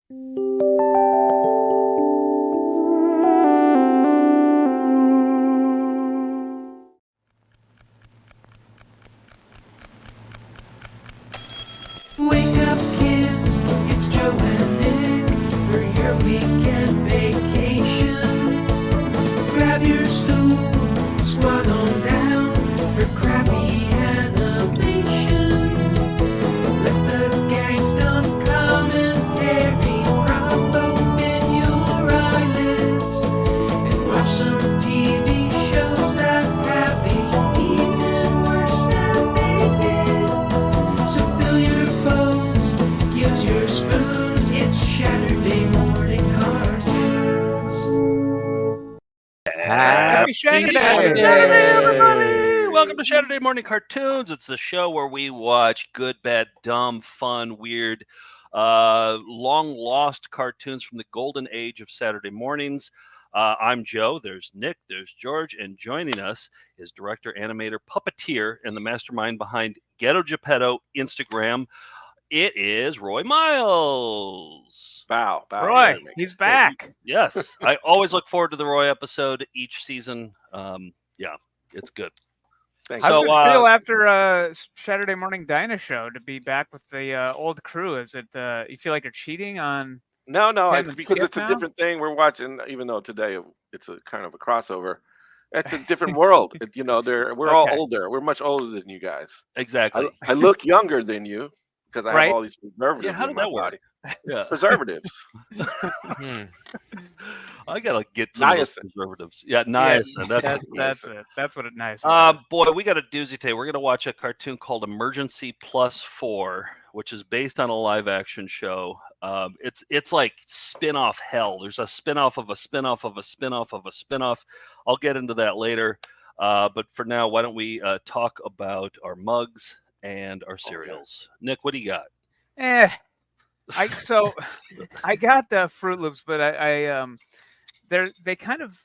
Wake up, kids, it's Joe and Nick for your weekend vacation. Grab your stool, squat on down for crappy animation. Let the gang's dumb commentary prop open your eyelids and watch some TV shows that have aged even worse than they did. So fill your bowls, use your spoons, it's Shaturday morning cartoons. Happy Saturday, everybody! Welcome to Saturday Morning Cartoons. It's the show where we watch good, bad, dumb, fun, weird, long-lost cartoons from the golden age of Saturday mornings. I'm Joe. There's Nick. There's George. And joining us is director, animator, puppeteer, and the mastermind behind Ghetto Geppetto Instagram. It is Roy Miles. Bow. Roy, he's back. Yes, I always look forward to the Roy episode each season. Yeah, it's good. Thanks. How does So, it feel after Saturday Morning Dinah show to be back with the old crew? Is it you feel like you're cheating on? No, Kevin it's because Skip it's a now? different thing we're watching. Even though today it's a kind of a crossover, it's a different world. We're all Okay. older. We're much older than you guys. Exactly. I look younger than you because I Right. have all these preservatives Yeah, how in did my that work? body. Yeah, Preservatives. I gotta get some of those Niacin. preservatives. Yeah, niacin. That's it. That's what it's nice. Boy, we got a doozy today. We're gonna watch a cartoon called Emergency +4, which is based on a live-action show. It's like spin-off hell. There's a spin-off of a spin-off of a spin-off of a spin-off. I'll get into that later. But for now, why don't we talk about our mugs and our cereals? Nick, what do you got? I got the Fruit Loops, but they kind of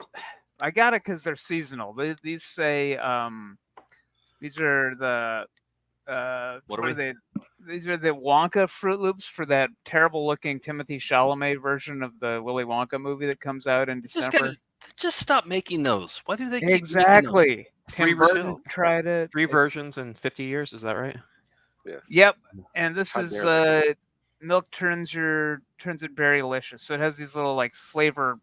I got it because they're seasonal. These say these are the What are they? These are the Wonka Fruit Loops for that terrible looking Timothy Chalamet version of the Willy Wonka movie that comes out in December. Just stop making those. Why do they keep making those? Exactly. Three Tim Burton tried it. Three versions in 50 years, is that right? Yes. Yep. And this How is dare milk turns it very delicious. So it has these little like flavor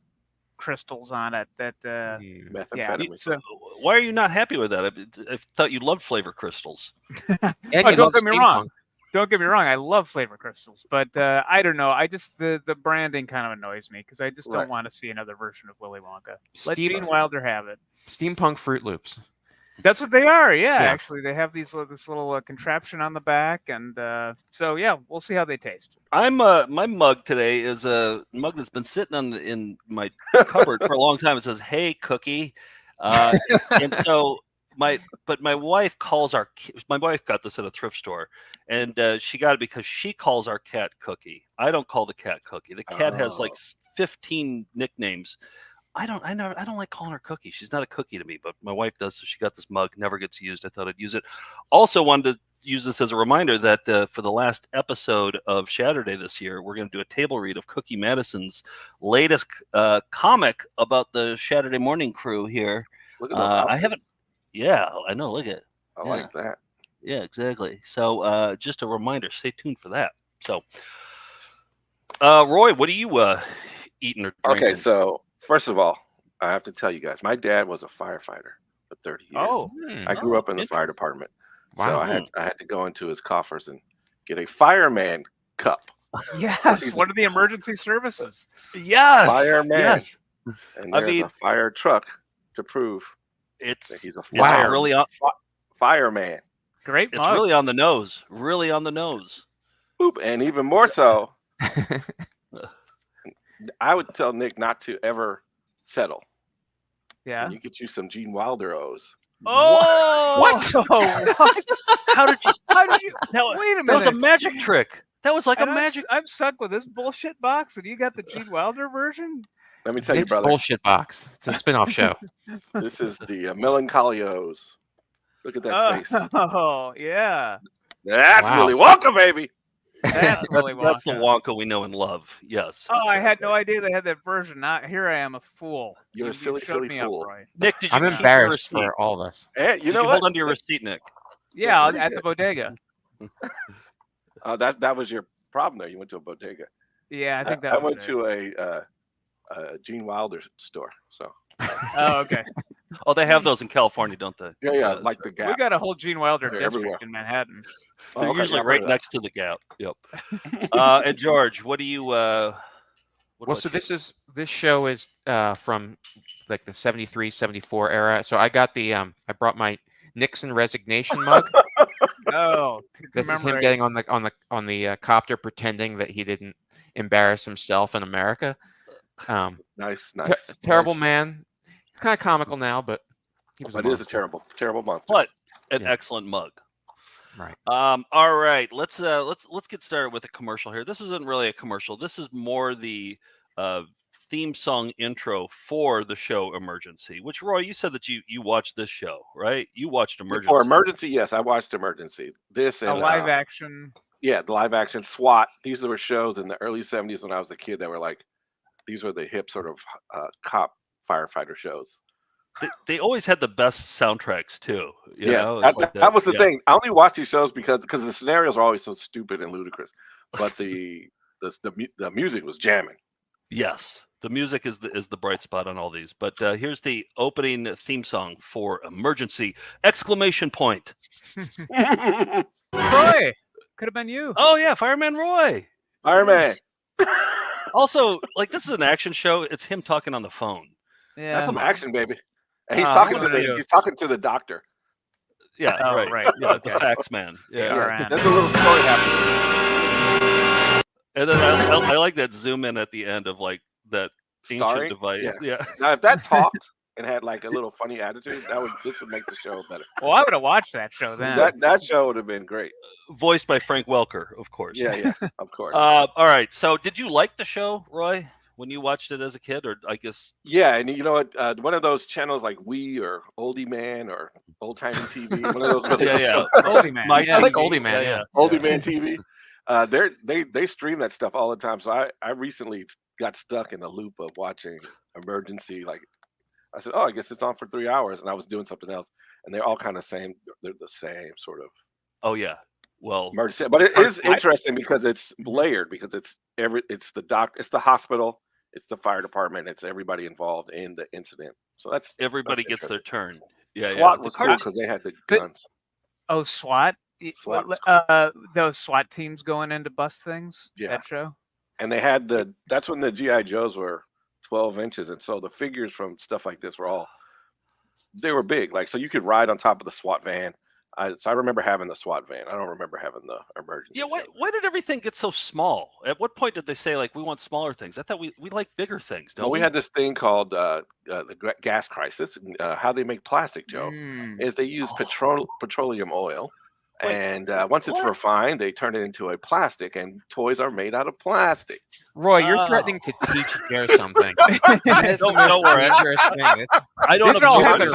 crystals on it that Methamphetamine. so Why are you not happy with that? I thought you loved flavor crystals. And Oh, you don't love get me wrong. steampunk. Don't get me wrong, I love flavor crystals, but I don't know. I just the branding kind of annoys me because I just don't Right. want to see another version of Willy Wonka. Let Steam- Gene Wilder have it. Steampunk Fruit Loops. That's what they are. Yeah, Yeah. actually, they have this little contraption on the back, and so yeah, we'll see how they taste. My mug today is a mug that's been sitting in my cupboard for a long time. It says "Hey Cookie," and so my wife calls my wife got this at a thrift store, and she got it because she calls our cat Cookie. I don't call the cat Cookie. The cat has like 15 nicknames. I don't like calling her Cookie. She's not a cookie to me, but my wife does. So she got this mug, never gets used. I thought I'd use it. Also wanted to use this as a reminder that for the last episode of Shaturday this year, we're going to do a table read of Cookie Madison's latest comic about the Saturday morning crew here. Look at those. I outfits. haven't. Yeah, I know. Look at it. I like that. Yeah, exactly. So just a reminder, stay tuned for that. So, Roy, what are you eating or drinking? Okay, so first of all, I have to tell you guys, my dad was a firefighter for 30 years. Oh, I grew up in the interesting. fire department. So Wow. I had to go into his coffers and get a fireman cup. yes. What are the emergency services? Yes, Fireman. yes. And I there's mean- a fire truck to prove that It's he's a Wow. really on. fireman. Great It's mug. really on the nose. Really on the nose. Boop. And even more so, I would tell Nick not to ever settle. yeah. And you get you some Gene Wilder O's. Oh, What? what? How did you? Wait a That was a minute. magic trick. That was like And a magic. I'm stuck with this bullshit box, and you got the Gene Wilder version. Let me tell you, Nick's brother, bullshit box. It's a spin-off show. this is the Melancholy O's. Look at that face. Oh, yeah. That's Wow. Willy Wonka, baby. That's Willy Wonka. That's the Wonka we know and love. Yes. Oh, I had no idea they had that version. Not here. I am a fool. You're a silly, showed silly me fool. Up, Roy. Nick, did you I'm keep your embarrassed receipt? for all of us. Hey, you Did know you what? hold onto your receipt, Nick? Yeah, pretty at the bodega. That was your problem there. You went to a bodega. Yeah, I think that I was went it. to a Gene Wilder store. So Oh, okay. Oh, they have those in California, don't they? yeah, that's like right. the Gap. We got a whole Gene Wilder They're district everywhere. in Manhattan. Oh, They're okay, usually yeah, I've right heard of next to the Gap. Yep. And George, what do you? What Well, so this show is from like the 73, 74 era. So I got the I brought my Nixon resignation mug. Oh, This is him getting on the copter, pretending that he didn't embarrass himself in America. Nice. Terrible nice. man. It's kind of comical now, but he was. But it is a terrible monster. But an Yeah. excellent mug. Right. All right. Let's get started with a commercial here. This isn't really a commercial. This is more the theme song intro for the show Emergency. Which, Roy, you said that you watched this show, right? You watched Emergency. For Emergency, yes, I watched Emergency. This and a live action. Yeah, the live action SWAT. These were shows in the early 70s when I was a kid that were like, these were the hip sort of cop firefighter shows. They always had the best soundtracks too. You Yes, know? It's like that was the yeah. thing. I only watched these shows because the scenarios are always so stupid and ludicrous, but the music was jamming. Yes, the music is the bright spot on all these. But here's the opening theme song for Emergency! Exclamation point! Roy, could have been you. Oh yeah, Fireman Roy. Iron Man. Also, like this is an action show. It's him talking on the phone. Yeah. That's some action, baby. And he's Oh, talking what to do you do? he's talking to the doctor. Yeah, Oh, right. right. Yeah, Okay. the fax man. Yeah. Yeah. There's a little story happening. And then I like that zoom in at the end of like that ancient Starring? device. Yeah. Now, if that talked and had like a little funny attitude, this would make the show better. Well, I would have watched that show then. That show would have been great. Voiced by Frank Welker, of course. Yeah, of course. All right. So, did you like the show, Roy, when you watched it as a kid, or I guess? Yeah, and you know what? One of those channels like We or Oldie Man or Old Timey TV. One of those. Yeah. Oldie Man. My yeah. I like TV, Oldie Man. Yeah. Oldie Man TV. They stream that stuff all the time. So I recently got stuck in the loop of watching Emergency. Like I said, I guess it's on for 3 hours, and I was doing something else, and they're all kind of same. They're the same sort of Oh yeah. Well, emergency, but it is interesting because it's layered because it's the hospital, it's the fire department, it's everybody involved in the incident. So everybody that's gets their turn. Yeah. SWAT yeah. was cool because they had the guns. Oh, SWAT. SWAT was Those SWAT teams going in to bust things. Yeah. That show. And they had that's when the GI Joes were 12 inches, and so the figures from stuff like this they were big. Like so, you could ride on top of the SWAT van. So I remember having the SWAT van. I don't remember having the emergency. Yeah, why did everything get so small? At what point did they say like we want smaller things? I thought we like bigger things. Don't Well, we? we had this thing called the gas crisis. How they make plastic, Joe, is they use petroleum oil. Wait, And once it's what? refined, they turn it into a plastic, and toys are made out of plastic. Roy, you're Oh. threatening to teach Jared something. That is the Don't most worry. dangerous thing. I don't These are all absorb. I'm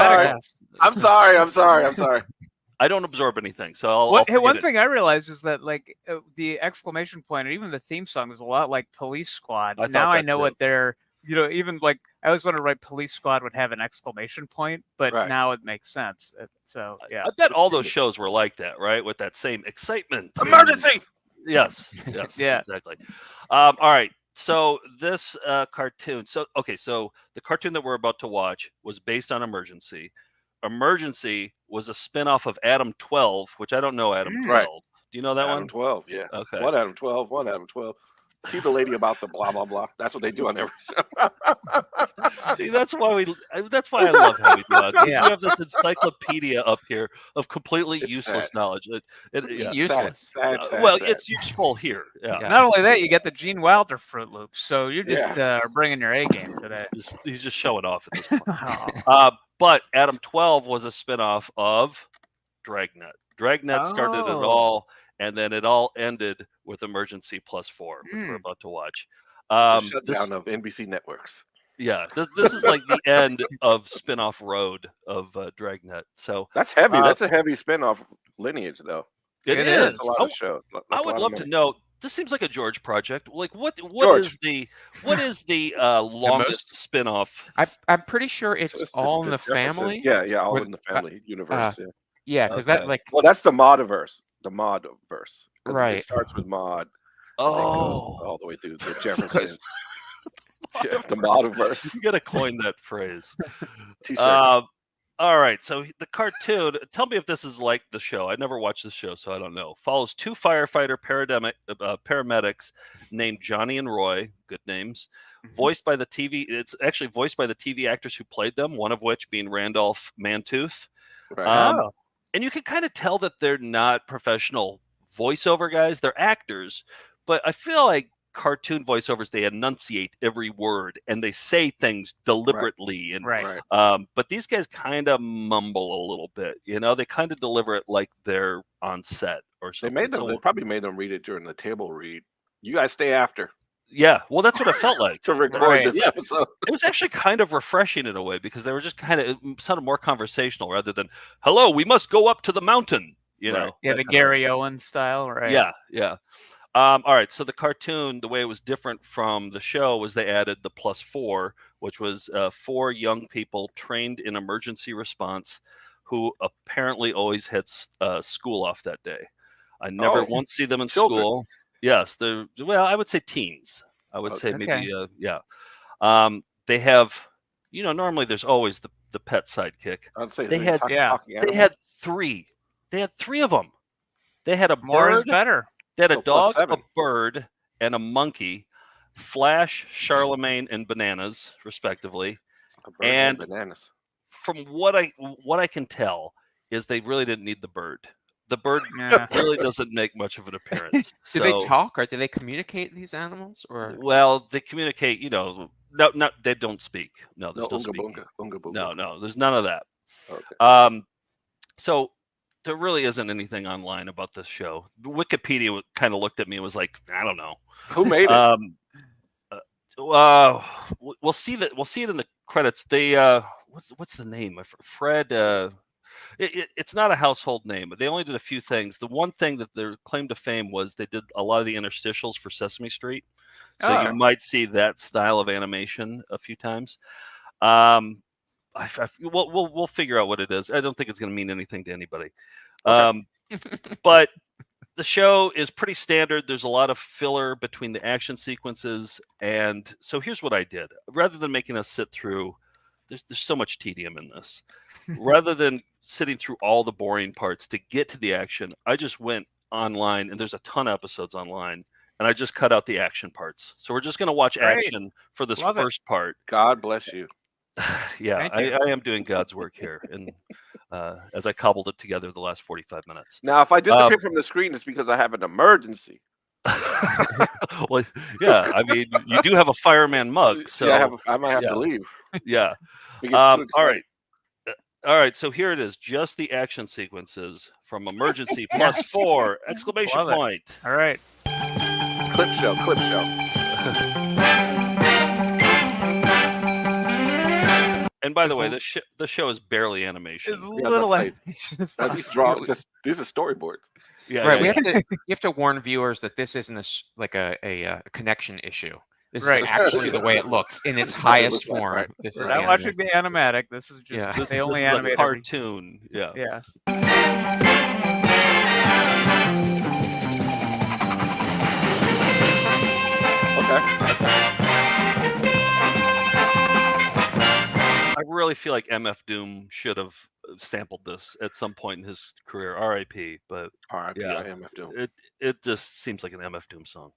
sorry. hypotheticals. I'm sorry. I don't absorb anything. So I'll Hey, forget one it. thing I realized is that like the exclamation point or even the theme song is a lot like Police Squad. I thought Now I that know too. what they're, even like I always wondered why Police Squad would have an exclamation point, but Right. now it makes sense. So yeah, I bet all those shows were like that, right? With that same excitement. and- Emergency. Yes. Yeah. Exactly. All right. So this cartoon. So the cartoon that we're about to watch was based on Emergency. Emergency was a spinoff of Adam 12, which I don't know Adam 12. Right. Do you know that Adam one? 12, yeah. Okay. One Adam 12, one Adam 12. See the lady about the blah blah blah. That's what they do on every show. See, that's why I love how we do it. 'Cause Yeah. We have this encyclopedia up here of completely It's useless sad. knowledge. Yeah, Useless. Sad, Well, sad. it's useful here. Yeah. Yeah. not only that, you get the Gene Wilder Fruit Loops. So you're just Yeah. bringing your A game today. He's just showing off at this point. Oh. But Adam 12 was a spinoff of Dragnet. Dragnet started it Oh. all, and then it all ended with Emergency +4, which we're about to watch. The This, shutdown of NBC networks. yeah, this is like the end of spinoff road of Dragnet. So That's heavy. Uh, That's a heavy spinoff lineage, though. it It is. is. That's a lot of shows. That's I a would lot of love to money. know. this seems like a George project. Like what George. is the longest spin-off? I'm pretty sure it's all in the Jefferson. family. Yeah, all with, in the family universe. Yeah. Yeah, because Okay. that like Well, that's the Modiverse. The Modverse. Right. It starts with Mod. And then goes all the way through the Jefferson. Yeah, the Modiverse. You gotta coin that phrase. T-shirts. All right, so the cartoon. Tell me if this is like the show. I never watched the show, so I don't know. Follows two firefighter paramedics named Johnny and Roy. Good names. Voiced by the TV. It's actually voiced by the TV actors who played them. One of which being Randolph Mantooth. Right. And you can kind of tell that they're not professional voiceover guys. They're actors, but I feel like cartoon voiceovers, they enunciate every word and they say things deliberately. And Right. but these guys kind of mumble a little bit. You know, they kind of deliver it like they're on set or something. They probably made them read it during the table read. You guys stay after Yeah, well, that's what it felt like. to record this Yeah. episode. It was actually kind of refreshing in a way because they were just kind of it sounded more conversational rather than "Hello, we must go up to the mountain." You know, Yeah, that the kind of- Gary Owen style, right? Yeah. All right. So the cartoon, the way it was different from the show was they added the +4, which was 4 young people trained in emergency response who apparently always had school off that day. I never once see them in Children. school. Yes, I would say teens. I would say maybe yeah. They have, normally there's always the pet sidekick. I'd say They it's had- talking They animals. had 3. They had 3 of them. They had a More is bird. better. They had a So plus dog, a 7. bird, and a monkey. Flash, Charlemagne, and Bananas, respectively. A bird and and- bananas. From what I can tell, is they really didn't need the bird. The bird Yeah. really doesn't make much of an appearance. do they talk or do they communicate these animals or Well, they communicate. No, they don't speak. No, there's no Unga speaking. bunga, unga bunga. No, there's none of that. Okay. So there really isn't anything online about this show. Wikipedia kind of looked at me and was like, I don't know. Who made it? We'll see that. We'll see it in the credits. They what's the name? Fred. It's not a household name, but they only did a few things. The one thing that their claim to fame was they did a lot of the interstitials for Sesame Street, so you might see that style of animation a few times. We'll figure out what it is. I don't think it's going to mean anything to anybody. Okay. But the show is pretty standard. There's a lot of filler between the action sequences. And so here's what I did. Rather than making us sit through, there's so much tedium in this. Rather than sitting through all the boring parts to get to the action, I just went online, and there's a ton of episodes online, and I just cut out the action parts. So we're just going to watch Great. action for this Love it. first part. God bless you. Yeah, Thank you. I am doing God's work here, and as I cobbled it together the last 45 minutes. Now, if I disappear from the screen, it's because I have an emergency. Well, yeah, I mean, you do have a fireman mug, so yeah, I might have yeah. to leave. yeah. It gets too All right, exciting. So here it is, just the action sequences from Emergency +4 exclamation Love it. point. All right. Clip show. And by the way, the show is barely animation. It's Yeah, little that's animation. It's These fine. these are storyboards. Yeah, right? yeah, You have to warn viewers that this isn't a connection issue. This Right. is actually the way it looks in its highest looks like, form. right. This We're is not the watching the animatic. This is just Yeah. they only this is animate a every- cartoon. Yeah. Yeah. Okay. I really feel like MF Doom should have sampled this at some point in his career. R.I.P. But All right. Yeah. Yeah. MF Doom. it just seems like an MF Doom song.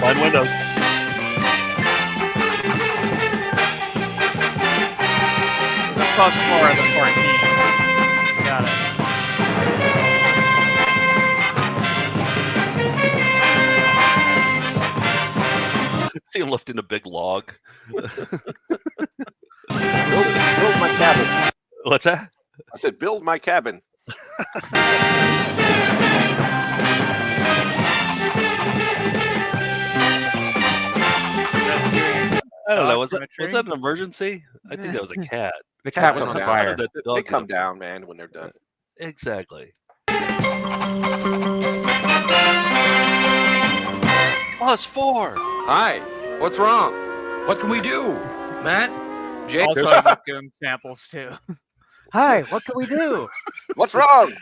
Find windows. The +4 of the 14. Got it. See him lifting a big log. Build my cabin. What's that? I said, build my cabin. Rescuing I don't know. dog Was from that a was tree? that an emergency? I think that was a cat. The Cats cat was come on down. fire. That They dog come did. down, man, when they're done. Exactly. +4. Hi, what's wrong? What can we do? Matt? Jake? Also There's- vacuum samples too. Hi, what can we do? What's wrong?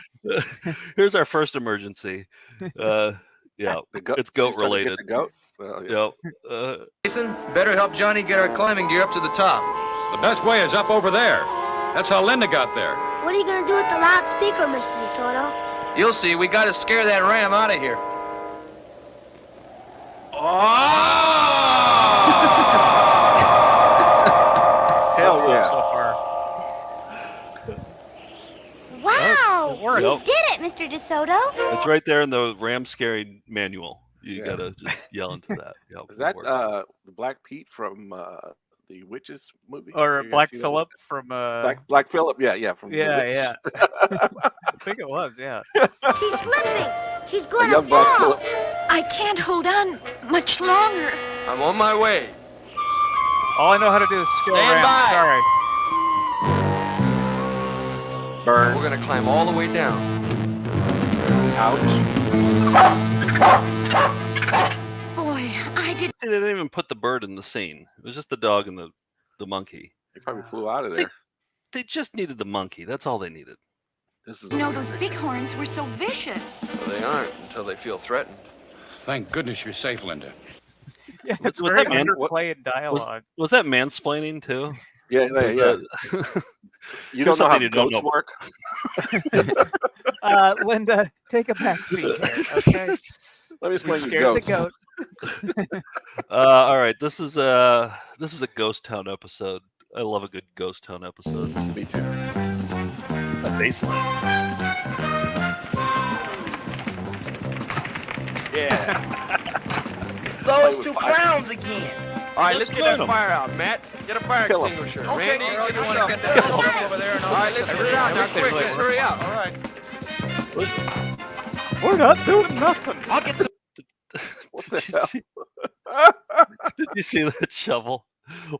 Here's our first emergency. Yeah, The goat. it's goat she's trying to get related. the goat. Well, yeah. Yep. Jason, better help Johnny get our climbing gear up to the top. The best way is up over there. That's how Linda got there. What are you going to do with the loudspeaker, Mr. DeSoto? You'll see, we gotta scare that ram out of here. Hell So yeah. far. Wow! worked. You Yep. did it, Mr. DeSoto. It's right there in the ram scaring manual. You Yeah. gotta just yell into that. Yep, Is it that works. the Black Pete from the Witches movie? Or You guys Black see that Phillip one? from Black Phillip. Yeah. From The yeah, Witch. yeah. I think it was, yeah. She's slipping. She's A going to young Black fall. Phillip. I can't hold on much longer. I'm on my way. All I know how to do is scare Stand ram. by. Sorry. Burn. We're gonna climb all the way down. Ouch. Boy, I did. See, they didn't even put the bird in the scene. It was just the dog and the monkey. They probably flew out of there. They just needed the monkey. That's all they needed. This is You a know, weird those picture. bighorns were so vicious. Well, they aren't until they feel threatened. Thank goodness you're safe, Linda. Yeah, Was- it's was very that man- underplayed dialogue. Was that mansplaining too? Yeah. Was You Here's don't know how something you don't goats know. work? Linda, take a back seat here, okay? Let me We explain you scared the goats. goat. All right, this is a ghost town episode. I love a good ghost town episode. Me too. Baseline. Yeah. Those two clowns again. All right, let's get join that 'em. fire out, Matt. Get a fire Kill 'em. extinguisher. Okay, Randy, Earl, get you yourself wanna get that that over there. All right, let's get it out. Now, quick, let's hurry up. All right. We're not doing nothing. I'll get the What the Did you hell? see- Did you see that shovel?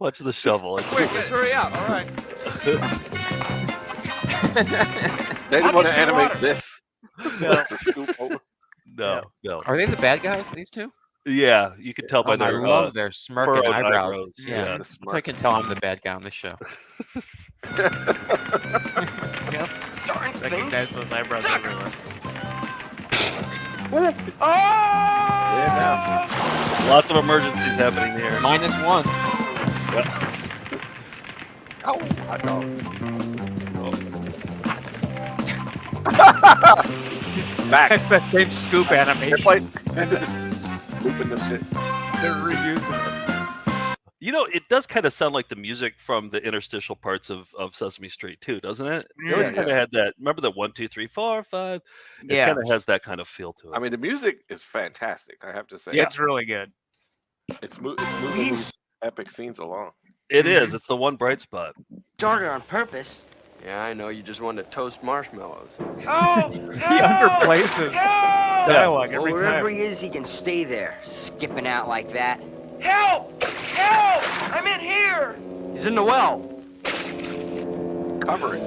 Watch the shovel. quick. Let's hurry up. All right. They didn't I'll want to get the animate water. this. No. To scoop over. No. Are they the bad guys? These two? Yeah, you can tell by I their love their smirk and furrowed eyebrows. eyebrows. Yeah, Yeah. The so I smirk. can tell I'm the bad guy on this show. Yep. Recognize those eyebrows everywhere. Yeah, Lots of emergencies happening here. -1. now. Ow, hot dog. Back. It's that same scoop They're animation. they're just looping this shit. They're reusing it. You know, it does kind of sound like the music from the interstitial parts of Sesame Street too, doesn't it? It always Yeah, kind of had that. Remember the 1, 2, 3, 4, 5? It Yeah. kind of has that kind of feel to it. I mean, the music is fantastic. I have to say. It's really good. It's moving these epic scenes along. It is. It's the one bright spot. Started on purpose. Yeah, I know. You just wanted to toast marshmallows. He underplays his dialogue Well, every wherever time. he is, he can stay there, skipping out like that. Help! Help! I'm in here. He's in the well. Cover it.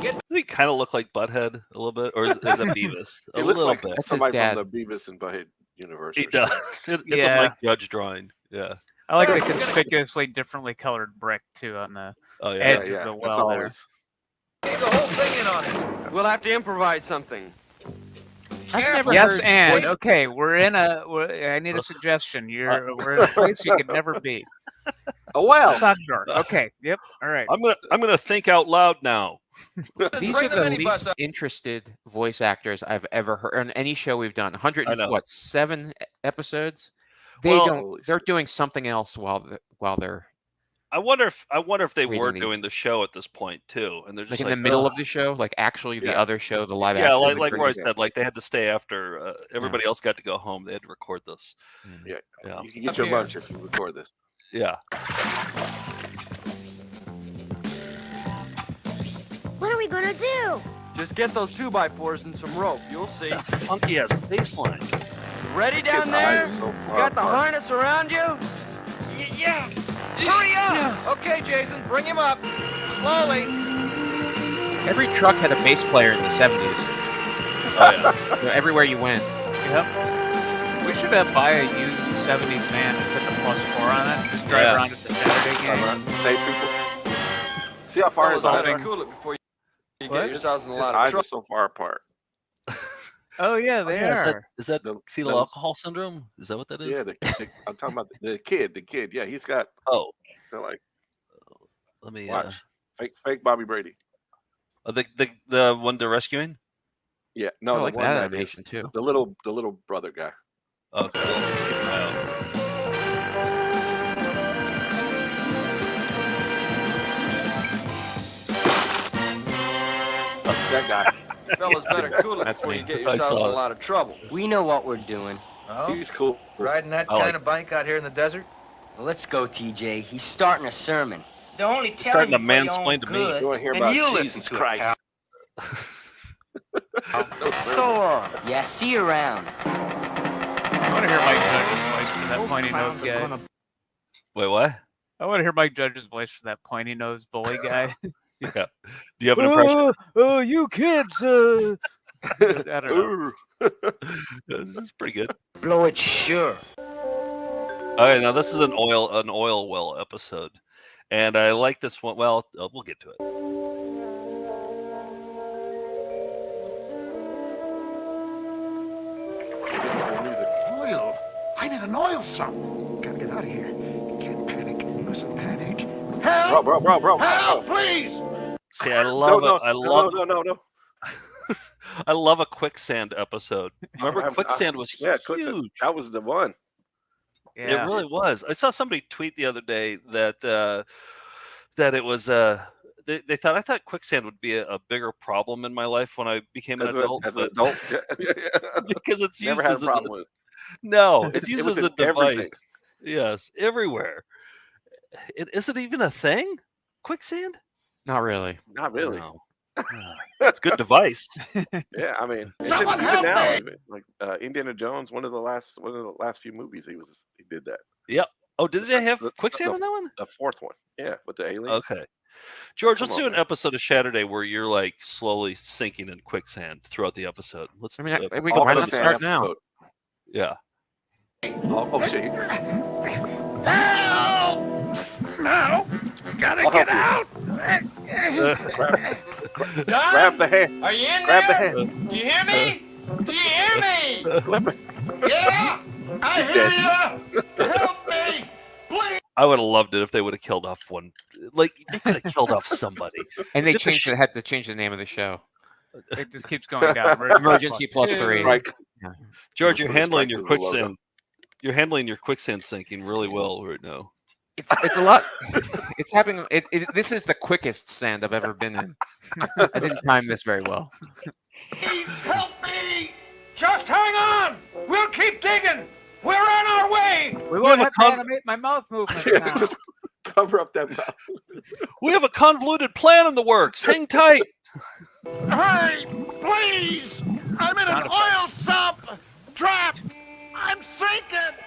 Does he kind of look like Butthead a little bit, or is it Beavis? A It looks little like bit. That's his somebody dad. from the Beavis and Butthead universe. He or does. something. It's Yeah. a Mike Judge drawing. Yeah. I like the conspicuously differently colored brick too on the Oh yeah. edge Yeah, of the that's well there. always. Leave the whole thing in on it. We'll have to improvise something. I've never Yes, heard and voice- okay, I need a suggestion. We're in a place you could never be. Oh well. Sock dark. Okay. Yep. All right. I'm gonna think out loud now. These Bring are the the minibus least up. interested voice actors I've ever heard on any show we've done. 107 episodes. They Well- don't. They're doing something else while they're I wonder if they Reading were these. doing the show at this point too, and they're just like in the middle "Ugh." of the show, like actually the Yeah. other show, the live Yeah, action. like the Roy great- said, like they had to stay after everybody else got to go home. They had to record this. Yeah. Yeah. You can get your lunch if you record this. Yeah. What are we going to do? Just get those 2x4s and some rope. You'll see. That funky ass bass line. Ready Kids' down there? eyes are so You far got the apart. harness around you? Yeah. Hurry up. Okay, Jason, bring him up. Slowly. Every truck had a bass player in the 70s. Oh yeah. You know, everywhere you went. Yep. We should buy a used 70s van and put the +4 on it. Just drive Yeah. around at the Saturday game. Save people. See how far his eyes Solving. are? Cool it before you What? get yourselves in a His lot of eyes trouble. are so far apart. Oh yeah, they Yeah, are. is that The- fetal the- alcohol syndrome? Is that what that is? Yeah, I'm talking about the kid. The kid. Yeah, he's got. Oh, They're like, let me watch. Fake Bobby Brady. the one they're rescuing. Yeah, no, I the like one that that animation is too. the little brother guy. Okay, I'll keep an eye out. That guy. Fellas better cool it That's before me. you get I yourselves in saw a it. lot of trouble. We know what we're doing. Oh? He's cool. Riding that I like kind of bike out here in the desert? Well, let's go, TJ. He's starting a sermon. They're only He's starting to mansplain to me. You want to hear And about you listen Jesus to it, Christ? So long. Yeah, see you around. I want to hear Mike Judge's voice for that pointy nose guy. Wait, what? I want to hear Mike Judge's voice for that pointy nose bully guy. Yeah. Do you have an impression? Oh, you kids! I don't know. Ooh. This is pretty good. Blow it sure. Okay, now this is an oil well episode, and I like this one. Well, we'll get to it. Oil? I need an oil sump. Gotta get out of here. Can't panic. Mustn't panic. Help! Bro. Help, please! See, I love No, it. I love. no. I love a quicksand episode. Remember, I'm- quicksand was Yeah, huge. Quicksand. That was the one. It Yeah. really was. I saw somebody tweet the other day that that it was they thought I thought quicksand would be a bigger problem in my life when I became an adult, As an but- adult. Yeah. because it's used Never had as a problem with it. no, it's It used was as a in device. everything. Yes, everywhere. Is it even a thing? Quicksand? Not really. Not really. No. It's a good device. Yeah, I mean, it's Someone even help now, me! even like Indiana Jones, one of the last few movies he did that. Oh, did The they se- have the- quicksand the- in that one? The fourth one, yeah, with the alien. Okay. George, Come let's on, do an man. episode of Shaturday where you're like slowly sinking in quicksand throughout the episode. Let's I mean, uh, we All why for not the start same now? episode. yeah. Oh shit! Help! No! Gotta I'll get help out! Grab the hand. Are you in Grab the there? hand. Do you hear me? Do you hear me? Yeah! I He's hear dead. you! Help me! Please! I would have loved it if they would have killed off one. Like they could have killed off somebody. And they Get the changed it. Had to change the name of the show. It just keeps going down. Emergency plus 3. Right. George, Just you're put a handling strike your through the logo. quicksand. You're handling your quicksand sinking really well right now. It's a lot. It's happening. This is the quickest sand I've ever been in. I didn't time this very well. Please help me! Just hang on! We'll keep digging! We're on our way! We won't have a have to con- animate my mouth movements Yeah, now. just cover up that mouth. We have a convoluted plan in the works. Hang tight. Hurry! Please! I'm in Sound an oil sump! Trap! I'm sinking!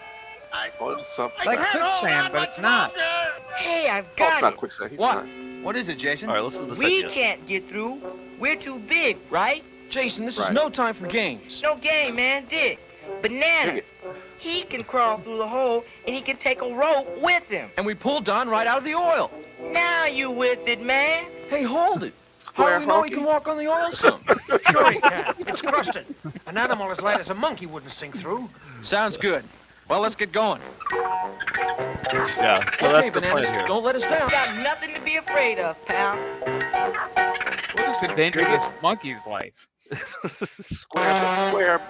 Oh, something. I Like can't hold quicksand, on but much it's not. longer. Hey, I've Oh, it's got not it. quicksand. He's What? not. What is it, Jason? All right, listen to this We idea. can't get through. We're too big, right? Jason, this Right. is no time for games. No game, man. Dig. Banana. Dig He can crawl through the hole, and he can take a rope with him. And we pulled Don right out of the oil. Now you with it, man. Hey, hold it. How Square do we know he honky. can walk on the oil sump? Sure he can. It's crusted. An animal as light as a monkey wouldn't sink through. Sounds good. Well, let's get going. Yeah, so Okay, that's the Bananas, plan here. don't let us down. Got nothing to be afraid of, pal. What is the danger of this monkey's life? Square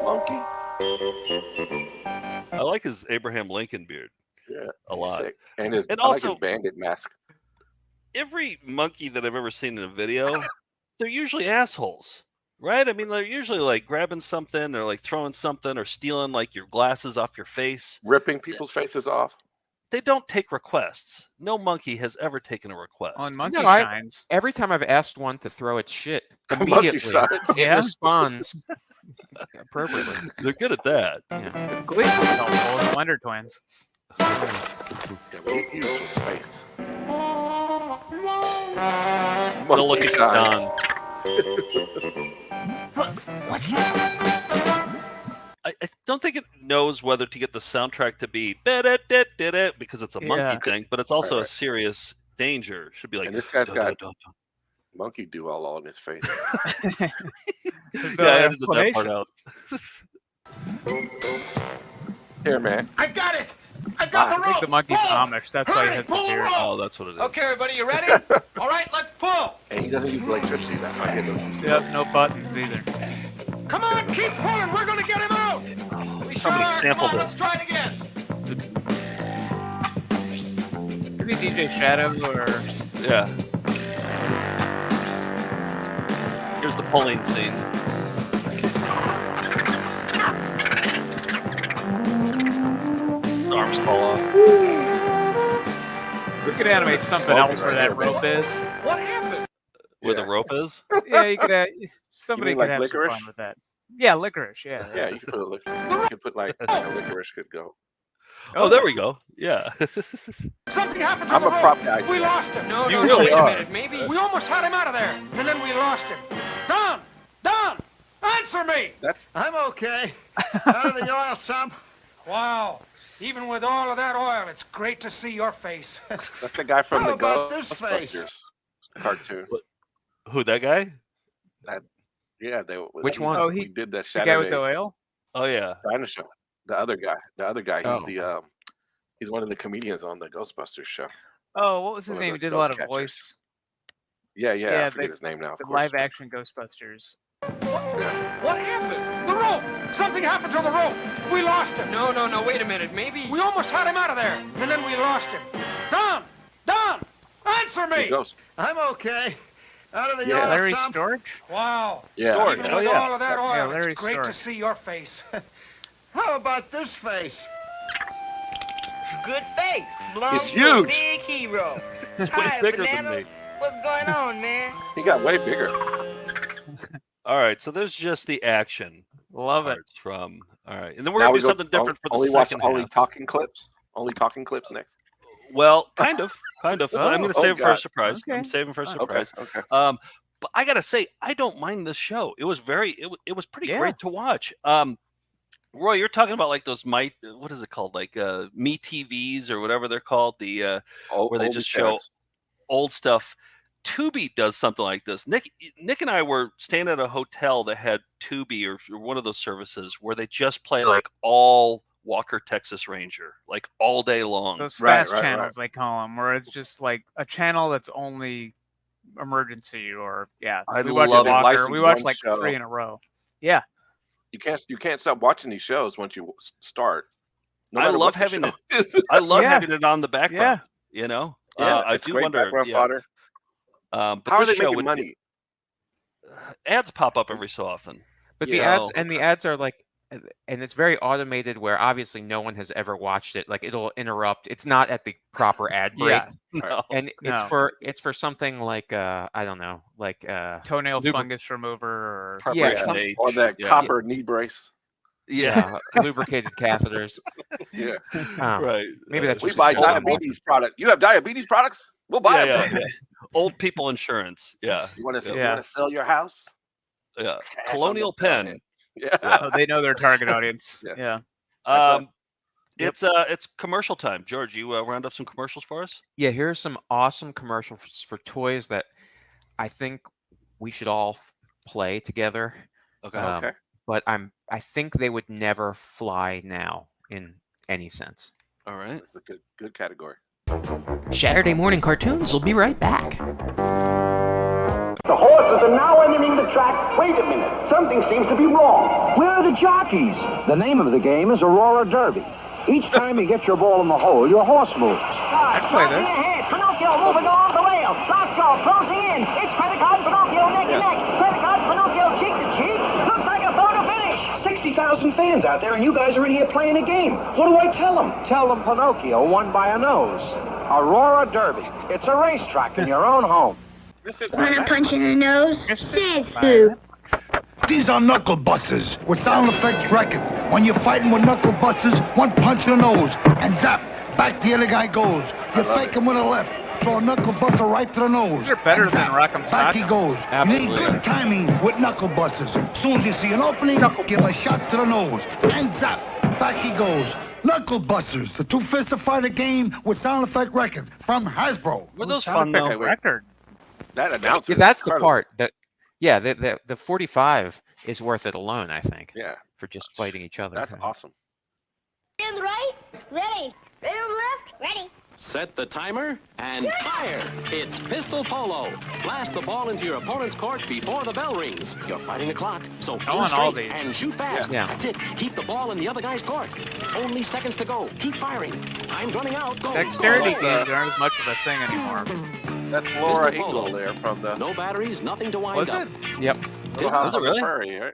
monkey. I like his Abraham Lincoln beard Yeah, a lot. sick. And And I like also- his bandit mask. Every monkey that I've ever seen in a video, they're usually assholes, right? I mean, they're usually like grabbing something or like throwing something or stealing like your glasses off your face. Ripping people's faces off. They don't take requests. No monkey has ever taken a request. On monkey No, shines. Every time I've asked one to throw its shit, Monkey immediately shines. it Yeah. responds appropriately. They're good at that. Glee was helpful. The Wonder Twins. Yeah, he was from space. Still looking at Don. I don't think it knows whether to get the soundtrack to be because it's a monkey thing, but it's also a serious danger. Should be like. And this guy's got monkey do all on his face. I edited that part out. Here, man. I got it. I got the rope. I think the monkey's Amish. That's why he has the beard. Oh, that's what it is. Okay, everybody, you ready? All right, let's pull. And he doesn't use electricity. That's why he doesn't. Yep, no buttons either. Come on, keep pulling. We're going to get him out. Somebody sampled Come on, this. let's try it again. Could be DJ Shadow or... Yeah. Here's the pulling scene. His arms fall off. We could animate something else where that rope is. What happened? Where the rope is? Yeah, you could have... Somebody mean could like have licorice? some fun with that. Yeah, licorice, yeah. Yeah, you could put a licorice. You could put like a licorice could go. Oh, there we go. Yeah. Something happened to I'm the a rope. prop guy. We lost him. No, You no, really wait are. a minute. Maybe we almost had him out of there, and then we lost him. Don! Don! Answer me! I'm okay. Out of the oil sump. Wow. Even with all of that oil, it's great to see your face. That's the guy from How the about this face? Ghostbusters cartoon. Who, that guy? Yeah, Which one? Oh, we did that The Saturday guy with the oil? Oh, yeah. dinosaur. The other guy. Oh. He's one of the comedians on the Ghostbusters show. Oh, what was his One of name? the He did a lot ghost of catchers. voice. Yeah, Yeah, I forget his name now. Of The course. live-action Ghostbusters. What happened? The rope! Something happened to the rope! We lost him! No, no, no, wait a minute. Maybe... We almost had him out of there, and then we lost him. Don! Don! Answer me! He goes. I'm okay. Out of the Yeah. oil Larry sump. Storch? Wow. Yeah. Storch. Even Oh, with yeah. all of that oil, Yeah, Larry it's great to Storch. see your face. How about this face? Good face. Belongs He's to a huge. big hero. It's way Hi, bigger than Banana. me. What's going on, man? He got way bigger. All right, so there's just the action Love it. parts from. All right, and then we're Now gonna we do go- something different for the only watch second only half. talking clips. Only talking clips next. Well, kind of. I'm gonna Oh, save it for a God. surprise. Okay. I'm saving for a Okay. surprise. Okay. But I gotta say, I don't mind this show. It was it was pretty Yeah. great to watch. Roy, you're talking about like those what is it called? Like Me TVs or whatever they're called. The where they just show old stuff. Tubi does something like this. Nick and I were staying at a hotel that had Tubi or one of those services where they just play like all Walker Texas Ranger, like all day long. Those Right, fast right, channels, they call them, where it's just like a channel that's only emergency or, yeah. I we watch love it. Walker. Licensed We watched one like show. 3 in a row. Yeah. You can't stop watching these shows once you start. No I matter love what the having show it. is. I love Yeah. having it on the background. Yeah. You know, Yeah, I it's do great wonder. background Yeah. fodder. But How are this they show making would- money? Ads pop up every so often. But Yeah. the ads Oh, and the ads are like, and it's very automated where obviously no one has ever watched it. Like it'll interrupt. It's not at the proper ad break. Yeah. No. And No. it's for something like I don't know, like Toenail Lubri- fungus remover or... Preparation some- H. Or that Yeah. copper knee brace. Yeah. lubricated catheters. Yeah. Right. Maybe that's We just buy a small diabetes product. You have diabetes products? We'll buy Yeah, them. yeah. Old people insurance. Yeah. You want to Yeah. sell your house? Yeah. Cash Colonial on the front Pen. end. Yeah. Oh, they know their target audience. Yes. Yeah. That's It's commercial time. George, you round up some commercials for us? Yeah, here are some awesome commercials for toys that I think we should all play together. Okay. Okay. But I think they would never fly now in any sense. All right. That's a good category. Saturday morning cartoons will be right back. The horses are now entering the track. Wait a minute. Something seems to be wrong. Where are the jockeys? The name of the game is Aurora Derby. Each time you get your ball in the hole, your horse moves. Let's play this. Ahead. Pinocchio moving along the rail. Lockjaw closing in. It's Petticott and Pinocchio neck and neck. Petticott and Pinocchio cheek to cheek. Looks like a photo finish. 60,000 fans out there, and you guys are in here playing a game. What do I tell them? Tell them Pinocchio won by a nose. Aurora Derby. It's a racetrack in your own home. Want a punch in the nose? Says who? These are knuckle busters with sound effects record. When you're fighting with knuckle busters, one punch in the nose, and zap, Back the other guy goes. You fake him with a left. Throw a knuckle buster right to the nose. These are better than Rock'em Back he Sock'em. goes. Absolutely. You need good timing with knuckle busters. As soon as you see an opening, give a shot to the nose. And zap. Back he goes. Knuckle Busters, the two-fisted fighter game with sound effect records from Hasbro. Were those Sound fun effect though? record. That announcer. Yeah, that's the part that. Yeah, the 45 is worth it alone, I think. Yeah. For just fighting each other. That's awesome. Hands right. Ready. Ready on left. Ready. Set the timer and fire. It's pistol polo. Blast the ball into your opponent's court before the bell rings. You're fighting the clock, so I aim want all straight these. and shoot fast. Yeah. That's it. Keep the ball in the other guy's court. Only seconds to go. Keep firing. Time's running out. Go. Dexterity go. games aren't as much of a thing anymore. That's Laura Pistol polo. Ingle there from the No batteries, nothing to wind Was up. it? Yep. Little House it on the really? Prairie, right?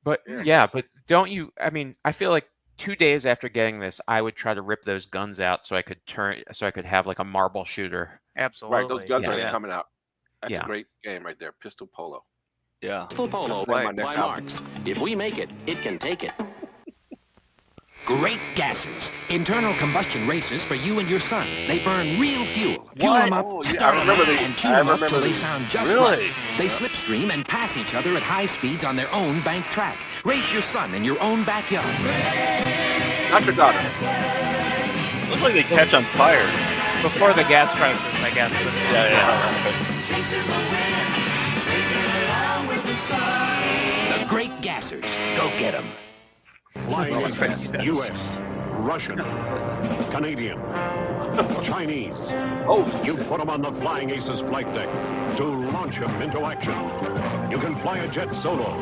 But yeah, but don't you? I mean, I feel like 2 days after getting this, I would try to rip those guns out so I could have like a marble shooter. Absolutely. Right, those guns Yeah. are Yeah. coming out. That's Yeah. a great game right there. Pistol Polo. Yeah. Pistol polo That's my by next album. Marks. If we make it, it can take it. Great gassers. Internal combustion races for you and your son. They burn real fuel. Fuel them up, Oh, yeah, start I 'em remember up, these. and tune I 'em up remember till they these. sound just Really? right. They slipstream and pass each other at high speeds on their own bank track. Race your son in your own backyard. Not your daughter. Looks like they catch on fire. Before the gas prices, I guess. This one. The great gassers. Go get 'em. Flying Aces, U.S., Russian, Canadian, Chinese. Oh, You put them on the Flying Aces flight deck to launch them into action. You can fly a jet solo,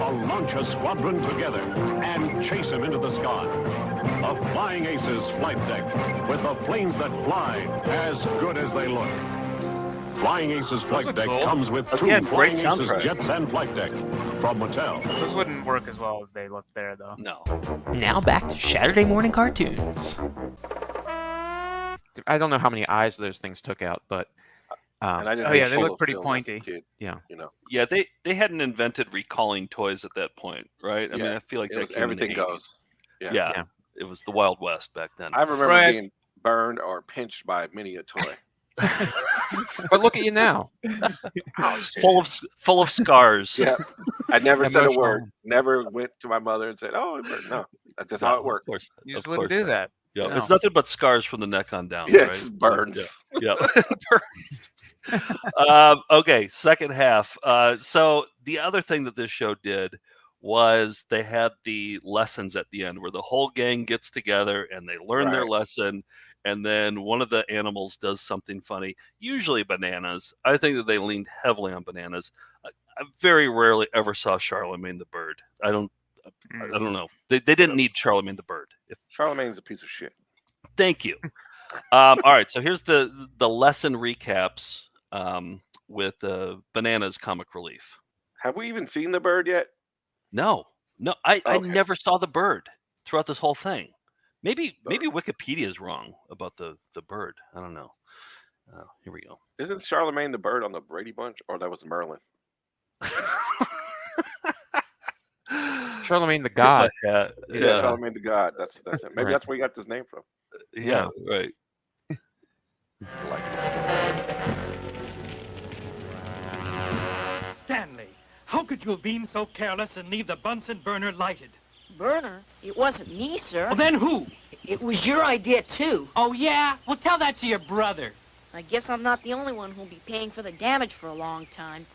or launch a squadron together, and chase them into the sky. A Flying Aces flight deck with the planes that fly as good as they look. Flying Aces flight look deck cool. comes with Again, two great Flying Aces soundtrack. jets and flight deck from Mattel. Those wouldn't work as well as they look there, though. No. Now back to Saturday morning cartoons. I don't know how many eyes those things took out, but and I didn't Oh, have yeah, they solo look pretty film as a pointy. kid, yeah. You know, Yeah, they hadn't invented recalling toys at that point, right? I mean, Yeah. I feel like it that was came in the everything 80s. goes. Yeah. Yeah. It was the Wild West back then. I remember Fred. being burned or pinched by many a toy. But look at you now. full of scars. Yeah, I never said a Emotional. word. Never went to my mother and said, "Oh, it burned." No, that's just how it works. Of course, You of just wouldn't course do that. Yeah, No. it's nothing but scars from the neck on down. Yes, right? burns. Yeah. Okay, second half. So the other thing that this show did was they had the lessons at the end where the whole gang gets together and they learn their Right. lesson. And then one of the animals does something funny, usually bananas. I think that they leaned heavily on bananas. I very rarely ever saw Charlemagne the bird. I don't know. They didn't need Charlemagne the bird. Charlemagne's a piece of shit. Thank you. All right, so here's the lesson recaps with Bananas Comic Relief. Have we even seen the bird yet? No, I Okay. never saw the bird throughout this whole thing. Maybe Wikipedia is wrong about the bird. I don't know. Here we go. Isn't Charlemagne the bird on the Brady Bunch, or that was Merlin? Charlemagne the God. Yeah, Yeah, Charlemagne the God. That's it. Maybe Right. that's where he got this name from. yeah, right. I like it. Stanley, how could you have been so careless and leave the Bunsen burner lighted? Burner? It wasn't me, sir. Well, then who? It was your idea, too. Oh, yeah? Well, tell that to your brother. I guess I'm not the only one who'll be paying for the damage for a long time.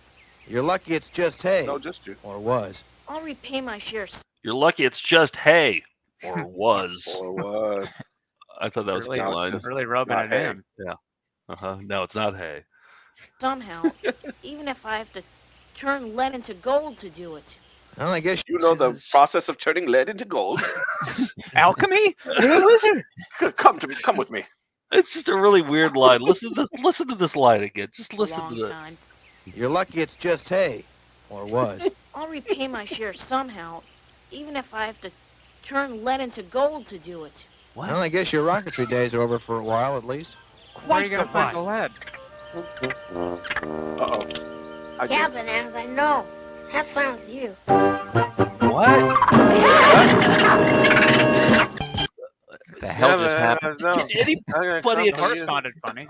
You're lucky it's just hay. No, just you. Or was. I'll repay my share. You're lucky it's just hay, or was. Or was. I thought that was a Really, good line. really rubbing not it hay. in. Yeah. No, it's not hay. Somehow, even if I have to turn lead into gold to do it. Well, I guess You know the process of turning lead into gold. Alchemy? You're a wizard. Come with me. It's just a really weird line. Listen to this line again. Just A listen long to that. time. you're lucky it's just hay. Or was. I'll repay my share somehow, even if I have to turn lead into gold to do it. Well, I guess your rocketry days are over for a while at least. Where are you going to find the lead? Uh-oh. Yeah, Bananas, I know. Have fun with you. What? The hell just happened? No. Anybody The horse sounded funny.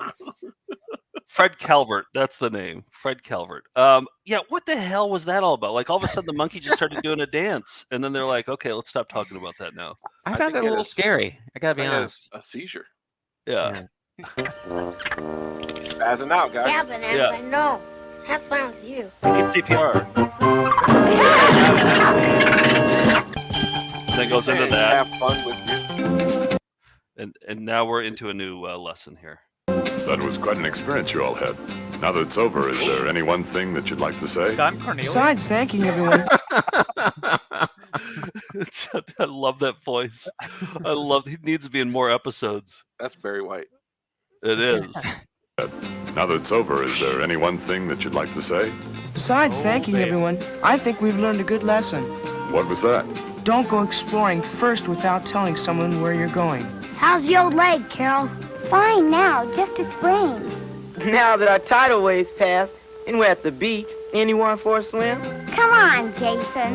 Fred Calvert, that's the name. Fred Calvert. Yeah, what the hell was that all about? Like all of a sudden the monkey just started doing a dance, and then they're like, okay, let's stop talking about that now. I found that a little scary. I gotta be honest. A seizure. Yeah. Spazzing out, guys. Yeah, Bananas, Yeah. I know. Have fun with you. Get CPR. That goes into that. Have fun with you. And now we're into a new lesson here. That was quite an experience you all had. Now that it's over, is there any one thing that you'd like to say? Don Cornelius. Besides thanking everyone. I love that voice. He needs to be in more episodes. That's Barry White. It is. Now that it's over, is there any one thing that you'd like to say? Besides thanking everyone, I think we've learned a good lesson. What was that? Don't go exploring first without telling someone where you're going. How's your old leg, Carol? Fine now, just a sprain. Now that our tidal wave's passed and we're at the beach, anyone for a swim? Come on, Jason.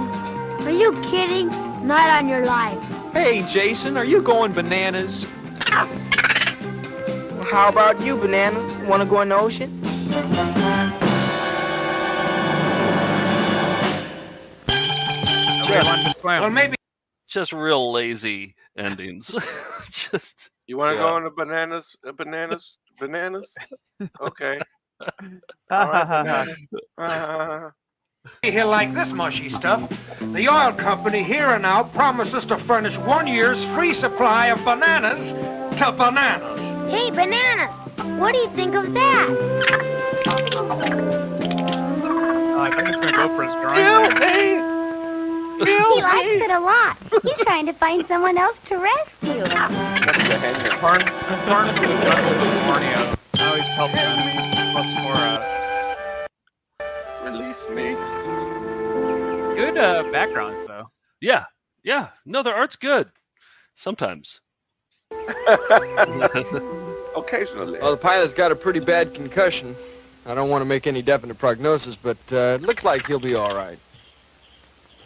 Are you kidding? Not on your life. Hey, Jason, are you going bananas? Well, how about you, Banana? Want to go in the ocean? Well, maybe. Just real lazy endings. Just. You want to go on the bananas? Bananas? Okay. All right, bananas. Here like this mushy stuff. The oil company here and now promises to furnish 1 year's free supply of bananas to bananas. Hey, Bananas, what do you think of that? Oh, I think he's going to go for his drawing. He likes it a lot. He's trying to find someone else to rescue. Barnes of the Jungles of Borneo. Now he's helping plus more. Release me. Good backgrounds, though. Yeah. No, their art's good. Sometimes. Occasionally. Well, the pilot's got a pretty bad concussion. I don't want to make any definite prognosis, but it looks like he'll be all right.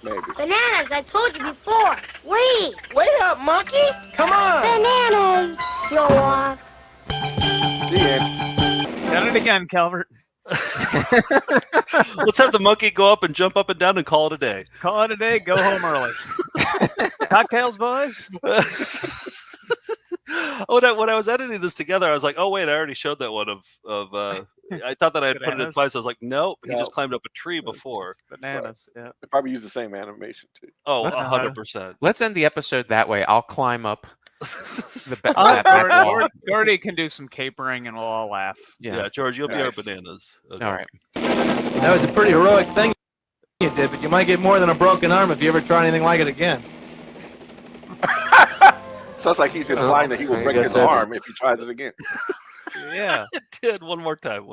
Maybe. Bananas, I told you before. Wait. Wait up, monkey. Come on. Bananas. Show off. The end. Done it again, Calvert. Let's have the monkey go up and jump up and down and call it a day. Call it a day. Go home early. Cocktails, boys. When I was editing this together, I was like, oh wait, I already showed that one of I thought that I had put it in twice. I was like, nope, he just climbed up a tree before. Bananas, yeah. They probably use the same animation too. Oh, Let's- 100%. Let's end the episode that way. I'll climb up the back wall. Gordy can do some capering and we'll all laugh. Yeah, George, you'll be our bananas. Okay. All right. That was a pretty heroic thing you did, but you might get more than a broken arm if you ever try anything like it again. Sounds like he's implying that he will I break guess his that's- arm if he tries it again. Yeah, it did. One more time.